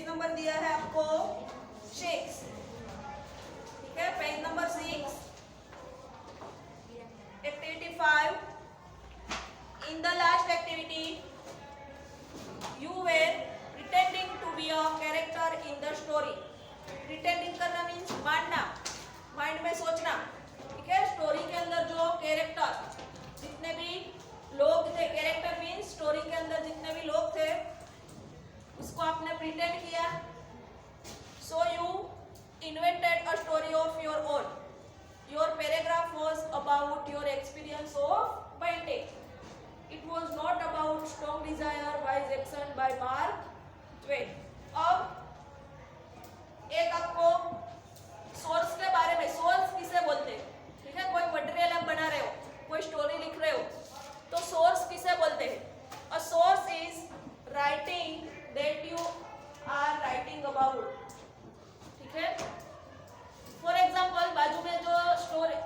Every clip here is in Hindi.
पेज नंबर दिया है आपको 6, ठीक है। Page number 6, activity 5। In the last activity you were pretending to be a character in the story। pretending करना मीन्स मानना, माइंड में सोचना, ठीक है। स्टोरी के अंदर जो कैरेक्टर, जितने भी लोग थे, कैरेक्टर मीन्स स्टोरी के अंदर जितने भी लोग थे उसको आपने प्रिटेंड किया। So you invented a story of your own. Your paragraph was about your experience of painting. It was not about strong desire, wise action by Mark Twain। अब एक आपको सोर्स के बारे में, सोर्स किसे बोलते हैं, ठीक है। कोई मटेरियल आप बना रहे हो, कोई स्टोरी लिख रहे हो, तो सोर्स किसे बोलते हैं? A source is writing that you are writing about, ठीक है। फॉर एग्जाम्पल बाजू में जो स्टोरी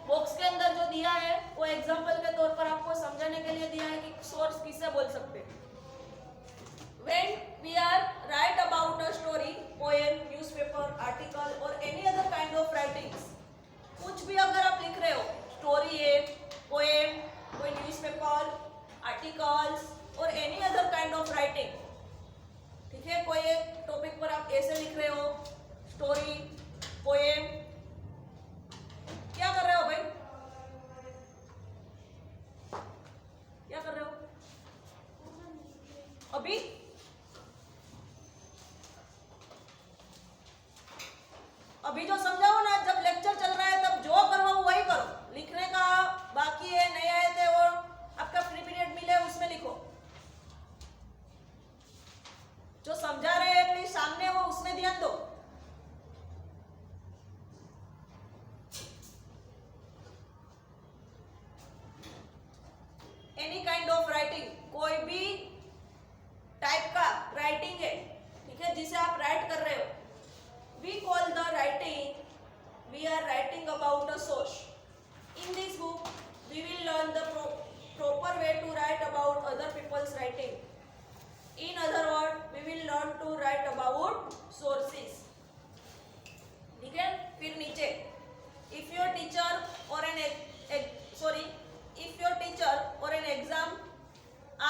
बॉक्स के अंदर जो दिया है वो एग्जांपल के तौर पर आपको समझाने के लिए दिया है कि सोर्स किसे बोल सकते हैं। When we are write about a story, poem, newspaper, article or any other kind of writings, कुछ भी अगर आप लिख रहे हो, स्टोरी है, पोएम, कोई न्यूज़पेपर, आर्टिकल्स और any other kind of writing, ठीक है। कोई एक टॉपिक पर आप ऐसे लिख रहे हो, स्टोरी, पोएम, क्या कर रहे हो भाई? क्या कर रहे हो अभी? अभी जो समझाओ ना, जब लेक्चर चल रहा है तब जो करवाओ वही करो। लिखने का बाकी है, नहीं आए थे और आपका फ्री पीरियड मिले उसमें लिखो। जो समझा रहे हैं एटलीस्ट सामने वो उसमें ध्यान दो। एनी काइंड ऑफ राइटिंग, कोई भी टाइप का राइटिंग है, ठीक है, जिसे आप राइट कर रहे हो। We call the writing, we are writing about a source. In this book we will learn the proper way to write about other people's writing. In other word we will learn to write about sources, ठीक है। फिर नीचे, इफ योर टीचर और if your teacher or an exam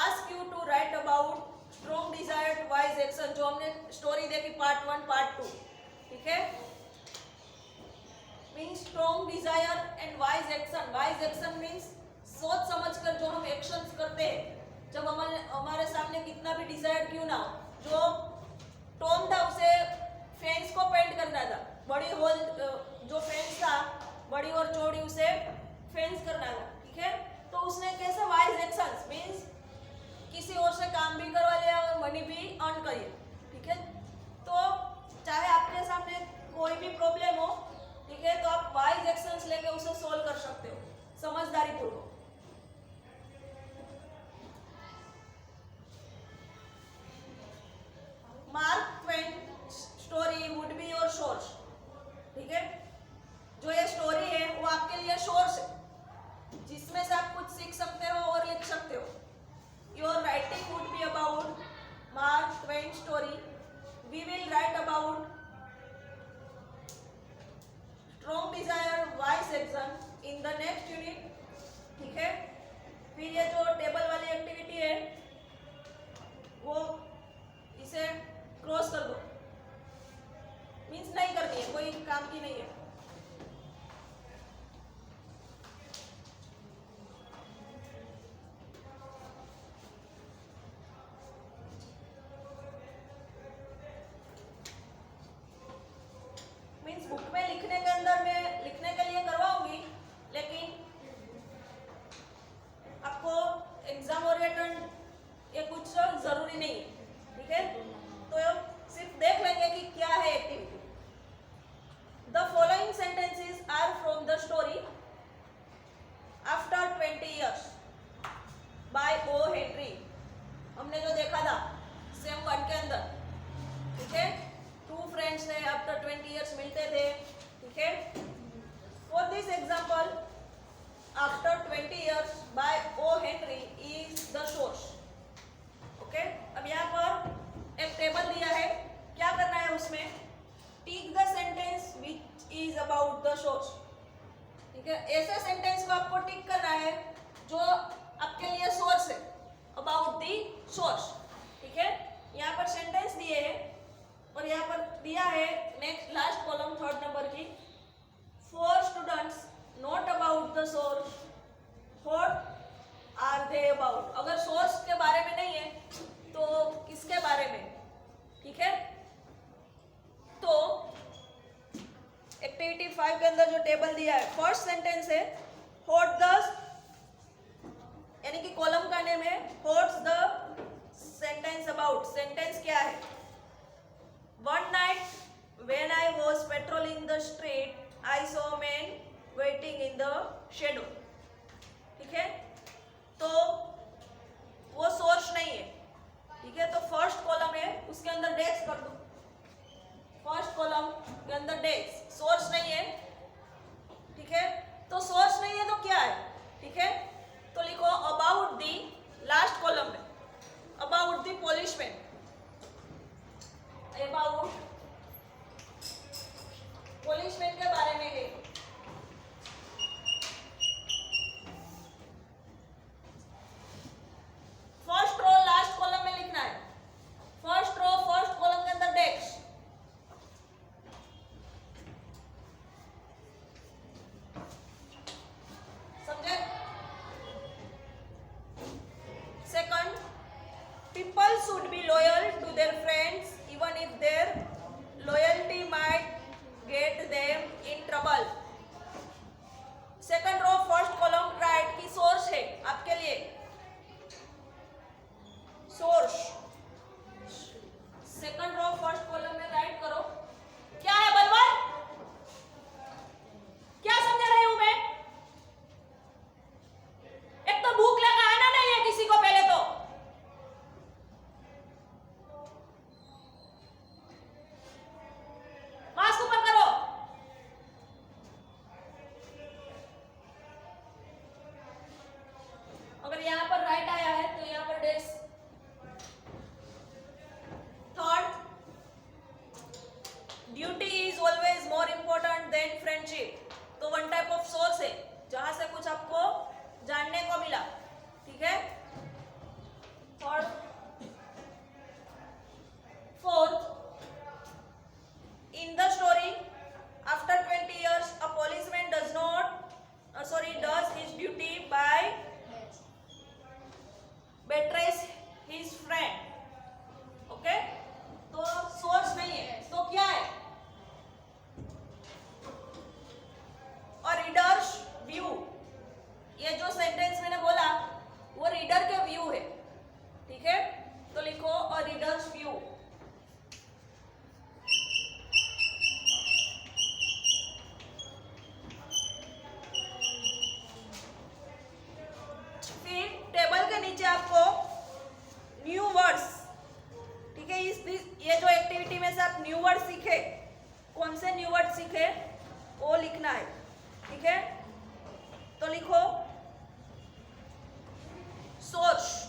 ask you to write about strong desire wise action, जो हमने स्टोरी देखी पार्ट 1 पार्ट 2, ठीक है। Means strong desire and wise action. Wise action means सोच समझकर जो हम एक्शंस करते हैं, जब हमारे सामने कितना भी डिजायर क्यों ना हो। जो टॉम था उसे फेंस को पेंट करना था, बड़ी होल जो फेंस था बड़ी और चौड़ी, उसे फेंस करना था, ठीक है। तो उसने कैसे वाइज एक्शंस मींस किसी और से काम भी करवा लिया और मनी भी अर्न करिए, ठीक है। तो चाहे आपके सामने कोई भी प्रॉब्लम हो, ठीक है, तो आप वाइज एक्शंस लेके उसे सॉल्व कर सकते हो समझदारी पूर्वक। Mark Twain story would be your source, ठीक है। जो ये स्टोरी है वो आपके लिए सोर्स है, जिसमें से आप कुछ सीख सकते हो और लिख सकते हो। Your writing would be about Mark Twain story. We will write about strong desire wise action in the next unit, ठीक है। फिर ये जो टेबल वाली एक्टिविटी है वो इसे क्रॉस कर दो, मीन्स नहीं करनी है, कोई काम की नहीं है। बुक में लिखने के अंदर मैं लिखने के लिए करवाऊंगी, लेकिन आपको एग्जाम ओरिएंटेड ये कुछ जरूरी नहीं है, ठीक है। तो सिर्फ देख लेंगे कि क्या है एक्टिविटी। The following source. ठीक है, ऐसे सेंटेंस को आपको टिक करना है जो आपके लिए सोर्स है, अबाउट दी सोर्स। ठीक है, यहाँ पर सेंटेंस दिए हैं और यहाँ पर दिया है next last column third number की, for students not about the source what are they about. अगर सोर्स के बारे में नहीं है तो किसके बारे में। ठीक है, तो एक्टिविटी 5 के अंदर जो टेबल दिया है, फर्स्ट सेंटेंस है व्हाट द, यानी कि कॉलम का नेम है what's the sentence about. Sentence क्या है, one night when I was patrolling the street I saw man waiting in the shadow. ठीक है, तो वो सोर्स नहीं है। ठीक है, तो फर्स्ट कॉलम है उसके अंदर डेक्स कर दो, फर्स्ट कॉलम के अंदर डेक्स, सोर्स नहीं है। ठीक है, तो सोर्स नहीं है तो क्या है। ठीक है, तो लिखो अबाउट दी, लास्ट कॉलम में अबाउट दी पॉलिशमैन, अबाउट पॉलिशमैन के बारे में है। फर्स्ट रो लास्ट कॉलम में लिखना है, फर्स्ट रो फर्स्ट कॉलम के अंदर डेक्स। समझे। Second, people should be loyal to their friends even if their loyalty might get them in trouble। Second row first column write की सोर्स है आपके लिए, source. Second row first column में राइट करो, क्या है बलवन, क्या समझा रही हूं मैं। एक तो भूख लगा आना नहीं है किसी को, पहले तो मास्क ऊपर करो। अगर यहां पर राइट आया है तो यहां पर डेस। Third, duty is always more important than friendship. तो वन टाइप ऑफ सोर्स है जहां से कुछ आपको जानने को मिला। ठीक है, fourth, in the story after 20 years a policeman does his duty by betrays his friend। Okay, तो सोर्स नहीं है तो क्या है, और रीडर्स व्यू। ये जो सेंटेंस मैंने बोला वो रीडर के व्यू है। ठीक है, तो लिखो अ रीडर्स व्यू। आपको न्यू वर्ड्स, ठीक है, ये जो एक्टिविटी में से आप न्यू वर्ड सीखे, कौन से न्यू वर्ड सीखे वो लिखना है। ठीक है, तो लिखो source,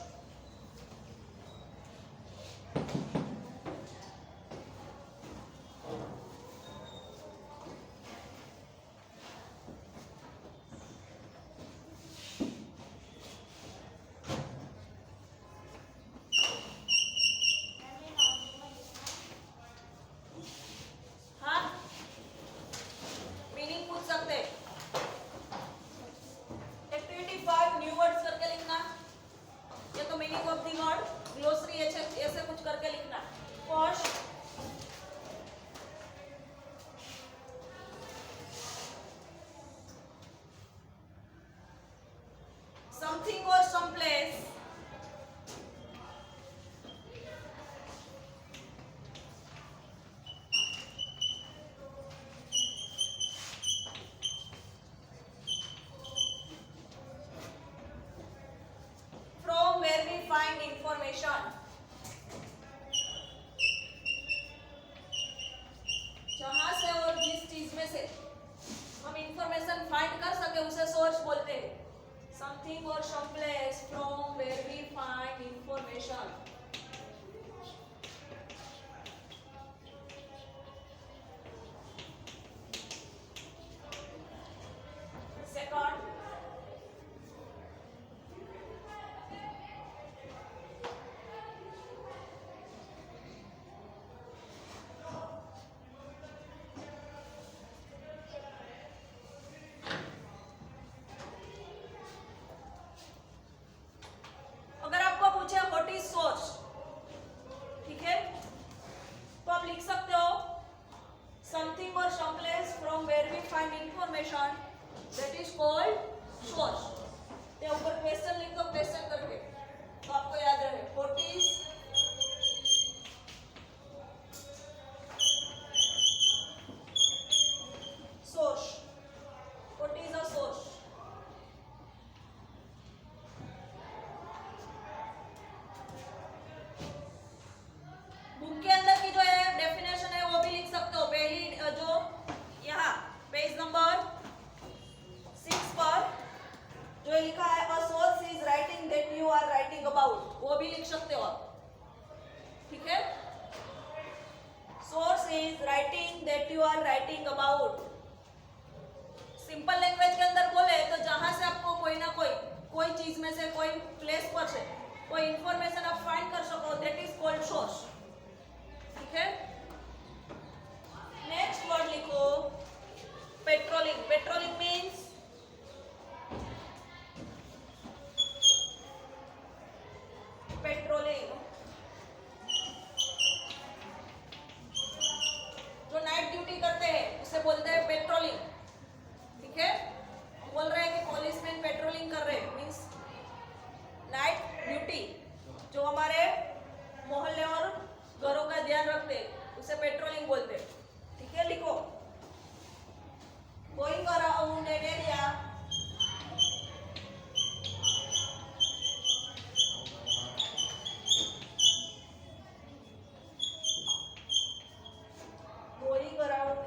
is writing that you are writing about. Simple language के अंदर बोले तो जहां से आपको कोई ना कोई चीज में से कोई प्लेस पर से कोई इंफॉर्मेशन आप फाइंड कर सको, दैट इज कॉल्ड सोर्स. ठीक है. नेक्स्ट वर्ड लिखो पेट्रोलिंग. पेट्रोलिंग मीन्स पेट्रोलिंग जो नाइट ड्यूटी करते हैं उसे बोलते हैं पेट्रोलिंग. ठीक है. बोल रहे हैं कि पुलिसमैन पेट्रोलिंग कर रहे हैं, मीन्स नाइट ड्यूटी जो हमारे मोहल्ले और घरों का ध्यान रखते हैं उसे पेट्रोलिंग बोलते हैं. ठीक है. लिखो going around an area going around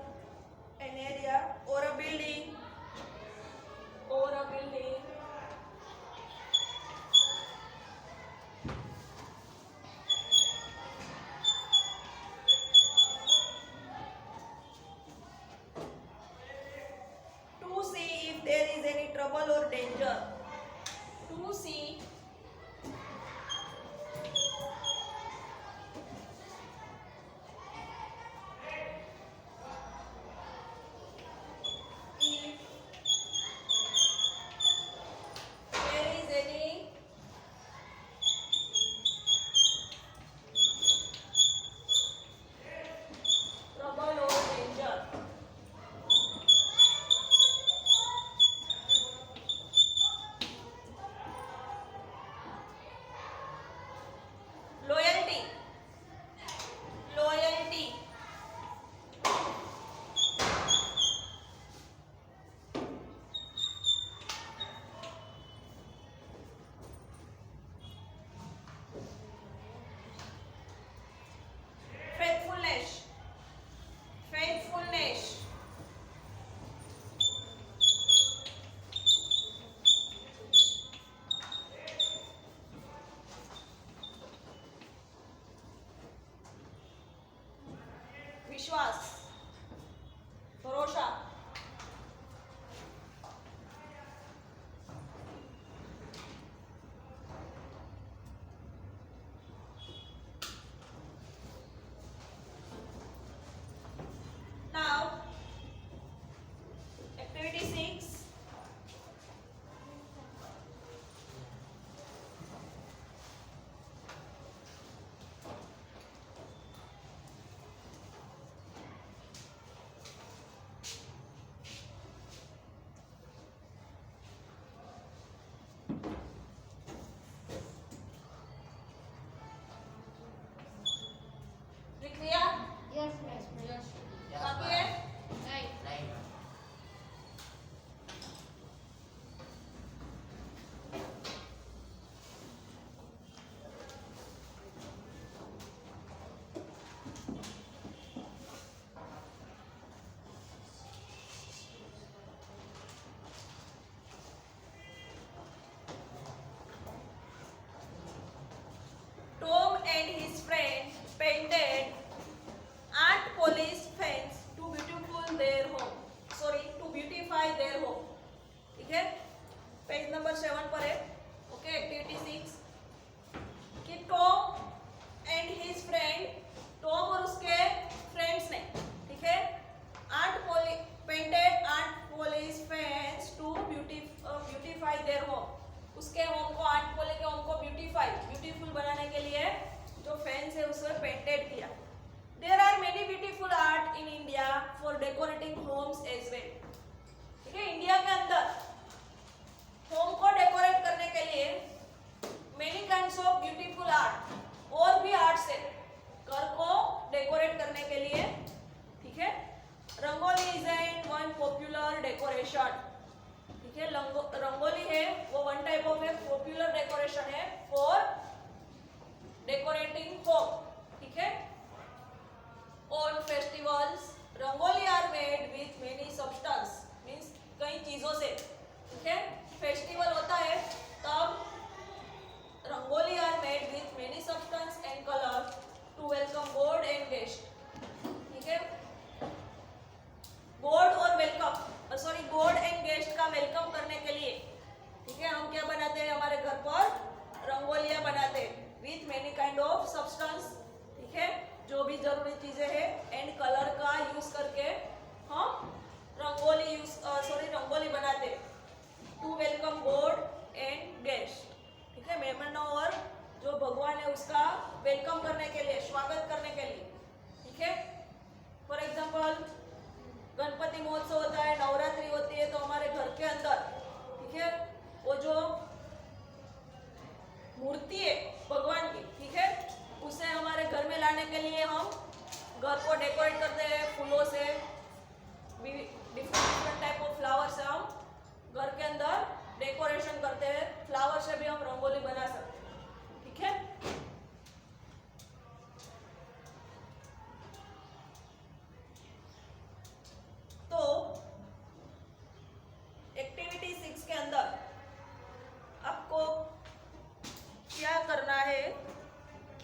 an area or a building to see if there is any trouble or danger. To see विश्वास, भरोसा. Now, activity 6. लिख लिया? Yes, miss. Yes. बाकी है? Right. Tom and his friend painted art police fence to beautify their home. ठीक है. पेज नंबर 7 पर है. ओके. एक्टिविटी 6 कि Tom and his friend, Tom और उसके फ्रेंड्स ने, ठीक है, painted art polish fence to beautify their home. उसके होम को, आर्ट पॉलिश के होम को ब्यूटीफुल बनाने के लिए जो फेंस है उसे पेंटेड किया. There are many beautiful art in India for decorating homes as well. ठीक है. इंडिया के अंदर होम को डेकोरेट करने के लिए many kinds of beautiful art, और भी आर्ट्स है घर को डेकोरेट करने के लिए. ठीक है. Rangoli is an one popular decoration. ठीक है. रंगोली है वो वन टाइप ऑफ है पॉपुलर डेकोरेशन है फॉर डेकोरेटिंग होम. ठीक है. On festivals rangoli are made with many substance, means कई चीजों से. ठीक है. फेस्टिवल होता है तब rangoli are made with many substance and colour to welcome god and guest. ठीक है. थोड़ी चीजें हैं एंड कलर का यूज करके हम रंगोली बनाते to welcome god and guest. ठीक है, मेहमानों और जो भगवान है उसका वेलकम करने के लिए, स्वागत करने के लिए। ठीक है, फॉर एग्जाम्पल गणपति महोत्सव होता है, नवरात्रि होती है, तो हमारे घर के अंदर, ठीक है, वो जो मूर्ति है भगवान की, ठीक है, उसे हमारे घर में लाने के लिए हम घर को डेकोरेट करते हैं फूलों से, डिफरेंट टाइप ऑफ फ्लावर से हम घर के अंदर डेकोरेशन करते हैं। फ्लावर से भी हम रंगोली बना सकते हैं। ठीक है, तो एक्टिविटी 6 के अंदर आपको क्या करना है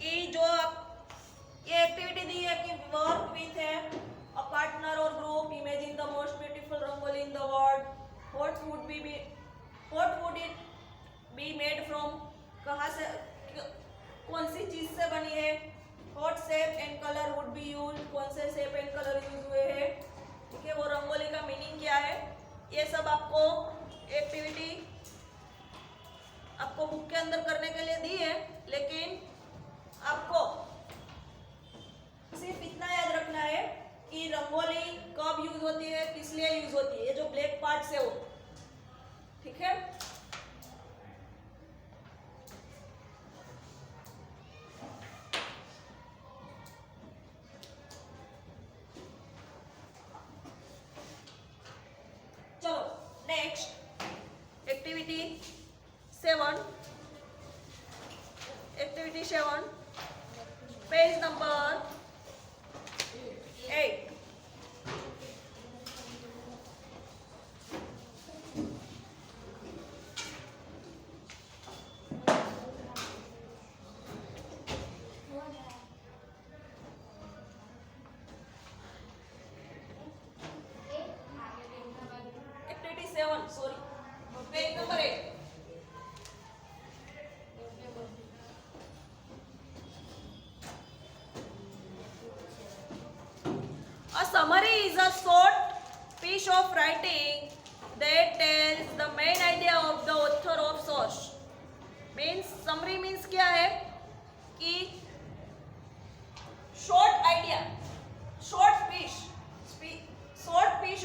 कि जो आप ये एक्टिविटी दी है कि वर्क विथ अ पार्टनर और group, imagine the most beautiful rangoli in the world, what would it be made from, कहाँ से, कौन सी चीज से बनी है, what shape and colour would be used, कौन से शेप एंड कलर यूज हुए हैं। ठीक है, वो रंगोली का मीनिंग क्या है, ये सब आपको एक्टिविटी आपको बुक के अंदर करने के लिए दी है, लेकिन आपको सिर्फ इतना याद रखना है कि रंगोली कब यूज होती है, किस लिए यूज होती है, ये जो ब्लैक पार्ट से हो। ठीक है, चलो next activity 7, page number 8। Activity 7, sorry, page number 8। A summary is a short piece of writing that tells the main idea of the author of source. Means summary means क्या है कि short idea, short piece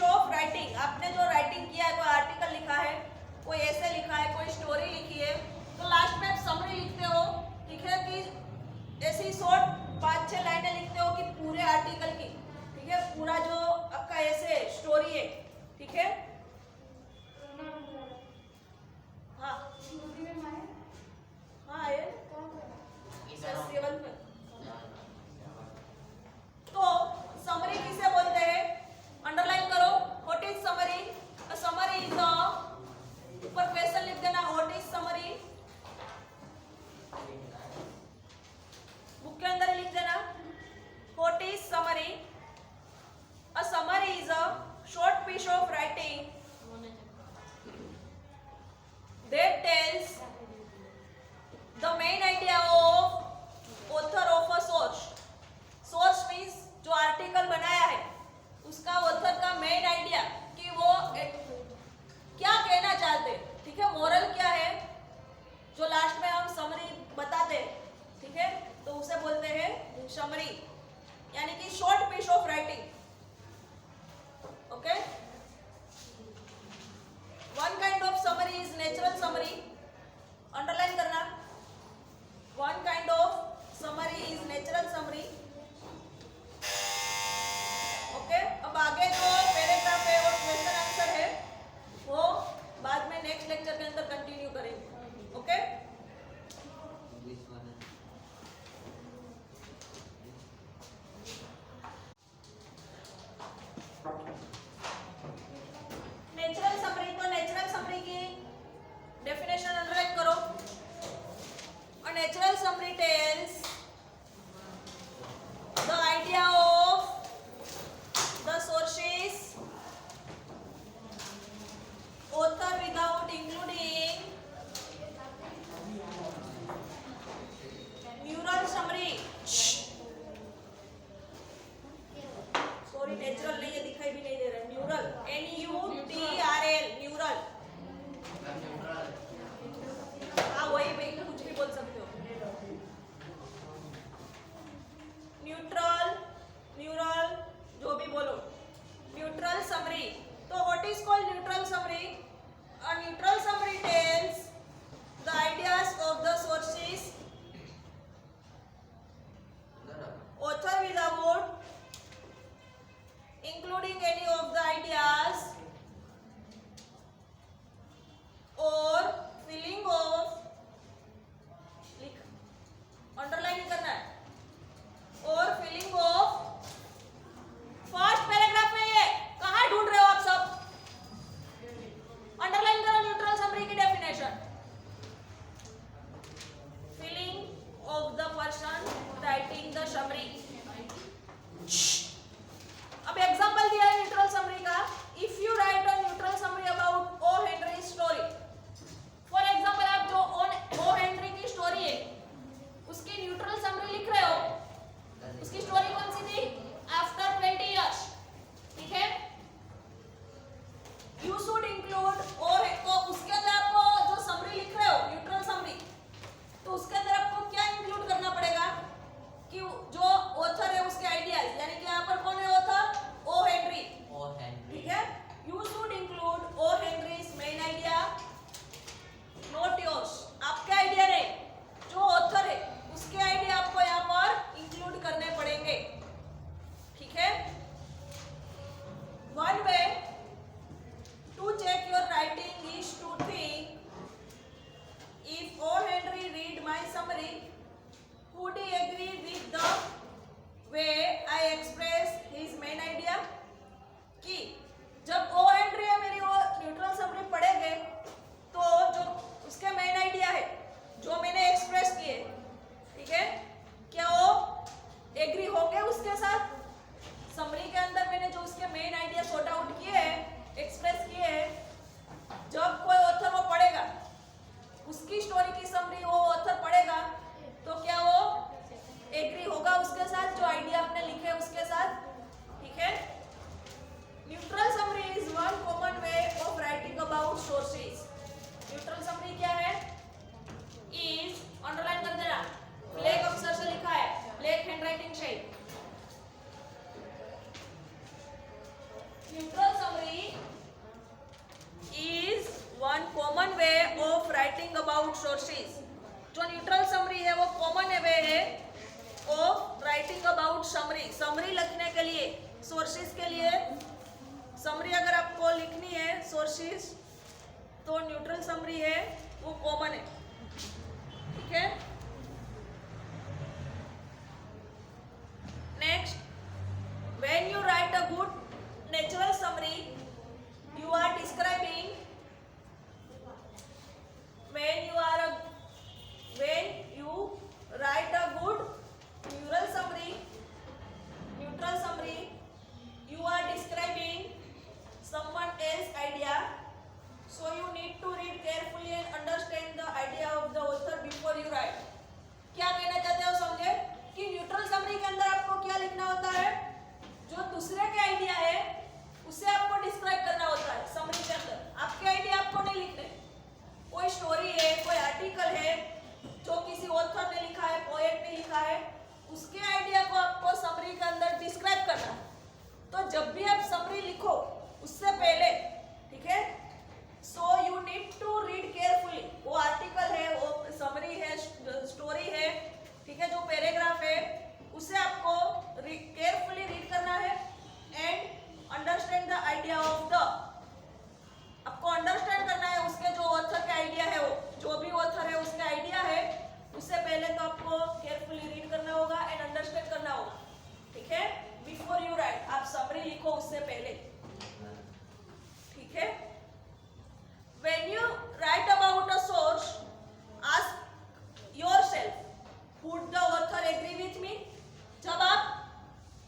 of writing, आपने जो राइटिंग किया है, कोई आर्टिकल लिखा है, कोई ऐसे लिखा है, कोई स्टोरी लिखी है, तो लास्ट में आप समरी लिखते हो। ठीक है, कि ऐसी शॉर्ट 5-6 लाइनें लिखते हो कि पूरे आर्टिकल की, ठीक है, पूरा जो आपका ऐसे स्टोरी है। ठीक है, हाँ हाँ ये 7 में। तो समरी किसे बोलते हैं, अंडरलाइन करो, what is summary. Summary is the, ऊपर क्वेश्चन लिख देना, व्हाट इज समरी, बुक के अंदर लिख देना, what is summary. A summary is a short piece of writing that tells the main idea of author of a source. Source means जो आर्टिकल बनाया है उसका ऑथर का मेन आइडिया कि वो क्या कहना चाहते हैं। ठीक है, मोरल क्या है, जो लास्ट में हम समरी बताते हैं। ठीक है, तो उसे बोलते हैं समरी, यानी कि short piece of writing. Okay, one kind of summary is natural summary, underline करना, one kind of summary is natural summary। Okay, अब आगे जो पैराग्राफ है और क्वेश्चन आंसर है वो बाद में नेक्स्ट लेक्चर के अंदर कंटिन्यू करेंगे। ओके, अभी नेचुरल नहीं है, दिखाई भी नहीं दे रहा है। Neural, NUTRL, neural. हाँ वही भाई, कुछ भी बोल सकते हो। न्यूट्रल, न्यूरल, जो भी बोलो। Neutral summary. तो what is called neutral summary? A neutral summary tells the ideas of the sources, author without including any of the ideas or filling of, लिख, underline नहीं करना है, or filling of, first paragraph में ये कहाँ ढूंढ रहे हो आप सब? अंडरलाइन करो न्यूट्रल समरी की definition. Feeling of the person writing the summary. अब एग्जांपल दिया है न्यूट्रल समरी का। If you write a neutral summary about O Henry story, for example आप जो ओ हेनरी की स्टोरी है उसकी न्यूट्रल समरी लिख रहे हो, उसकी स्टोरी कौन सी थी? आफ्टर 20 इयर्स, ठीक है। You should include और तो उसके अंदर आपको जो समरी लिख रहे हो न्यूट्रल समरी, तो उसके अंदर आपको क्या इंक्लूड करना पड़ेगा कि जो ऑथर है उसके आइडियाज, यानी कि यहाँ पर कौन है ऑथर? ओ हेनरी, ठीक है। You should include O Henry's main idea, not yours. आपके आइडिया नहीं, जो ऑथर है उसके आइडिया आपको यहाँ पर इंक्लूड करने पड़ेंगे, ठीक है। One way to check your writing is to think if O Henry read my summary, would he agree with the way I express his main idea? कि जब O Henry है मेरी वो न्यूट्रल समरी पढ़ेंगे तो जो उसके मेन आइडिया है जो मैंने एक्सप्रेस किए, ठीक है, क्या वो एग्री होंगे उसके साथ? समरी के अंदर मैंने जो उसके मेन आइडिया सॉर्ट आउट किए हैं, एक्सप्रेस किए हैं, जब कोई ऑथर वो पढ़ेगा, उसकी स्टोरी की समरी वो ऑथर पढ़ेगा, तो क्या वो एग्री होगा उसके साथ जो आइडिया आपने लिखे उसके साथ, ठीक है। Neutral summary is one common way of writing about sources. Neutral summary क्या है? इज, अंडरलाइन कर देना, ब्लैक अक्षर से लिखा है, ब्लैक हैंडराइटिंग से। Neutral summary is one common way of writing about sources। जो न्यूट्रल समरी है वो कॉमन वे है of writing about summary. Summary लिखने के लिए, सोर्सेज के लिए समरी अगर आपको लिखनी है सोर्सेज, तो न्यूट्रल समरी है वो कॉमन है, ठीक है। Next, when you write a good natural summary, you are describing when you write a good neural summary, neutral summary, you are describing someone else's idea, so you need to read carefully and understand the idea of the author before you write। क्या कहना चाहते हो समझे कि न्यूट्रल समरी के अंदर आपको क्या लिखना होता है? जो दूसरे के आइडिया है उसे आपको डिस्क्राइब करना होता है समरी के अंदर। आपके आइडिया आपको नहीं लिखने। कोई स्टोरी है, कोई आर्टिकल है जो किसी ऑथर ने लिखा है, पोएट ने लिखा है, उसके आइडिया को आपको समरी के अंदर डिस्क्राइब करना। तो जब भी आप समरी लिखो उससे पहले, ठीक है, so you need to read carefully. वो आर्टिकल है, वो समरी है, स्टोरी है, ठीक है, जो पैराग्राफ है उसे आपको केयरफुली रीड करना है and understand the idea of the, आपको अंडरस्टैंड करना है उसके जो ऑथर का आइडिया है, वो जो भी ऑथर है उसका आइडिया है, उससे पहले तो आपको केयरफुली रीड करना होगा एंड अंडरस्टैंड करना होगा, ठीक है, बिफोर यू राइट। आप समरी लिखो उससे पहले, ठीक है। When you write about a source, ask yourself would the author agree with me. जब आप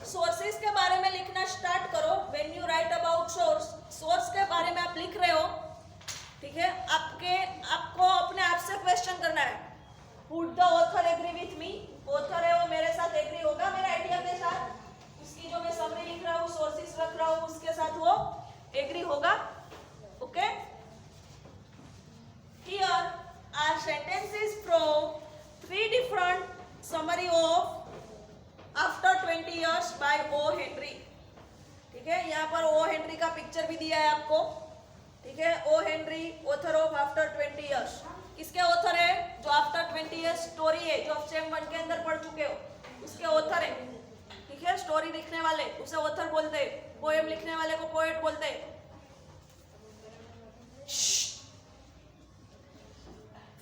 सोर्सेज के बारे में लिखना स्टार्ट करो, when you write about source के बारे में आप लिख रहे हो, ठीक है, आपको अपने आप से क्वेश्चन करना है, would the author agree with me. Author है वो मेरे साथ एग्री होगा मेरे आइडिया के साथ, उसकी जो मैं समरी लिख रहा हूँ sources years by O Henry. ठीक है, यहाँ पर ओ हेनरी का पिक्चर भी दिया है आपको। ठीक है, O Henry author of after 20 years। किसके ऑथर है? जो आफ्टर 20 years स्टोरी है, जो आप सेम 1 के अंदर पढ़ चुके हो, उसके ऑथर है। ठीक है, स्टोरी लिखने वाले उसे ऑथर बोलते हैं, पोएम लिखने वाले को पोएट बोलते हैं।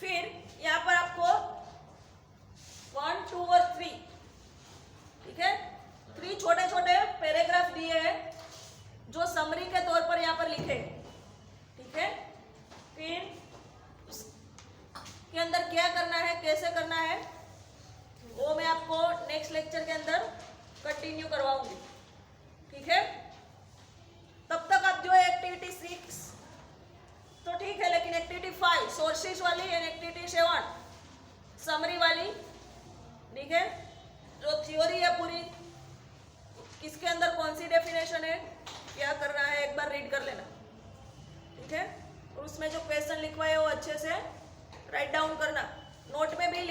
फिर यहाँ पर आपको 1, 2 और 3, ठीक है, 3 छोटे छोटे पैराग्राफ दिए हैं जो समरी के तौर पर यहाँ पर लिखे हैं। ठीक है, फिर के अंदर क्या करना है, कैसे करना है, वो मैं आपको नेक्स्ट लेक्चर के अंदर कंटिन्यू करवाऊंगी। ठीक है, तब तक आप जो है एक्टिविटी 6 तो ठीक है, लेकिन एक्टिविटी 5 सोर्सेस वाली एंड एक्टिविटी 7 समरी वाली, ठीक है, जो थ्योरी है पूरी, किसके अंदर कौन सी डेफिनेशन है, क्या करना है, एक बार रीड कर लेना। ठीक है, और उसमें जो क्वेश्चन लिखवाए वो अच्छे से राइट डाउन करना, नोट में भी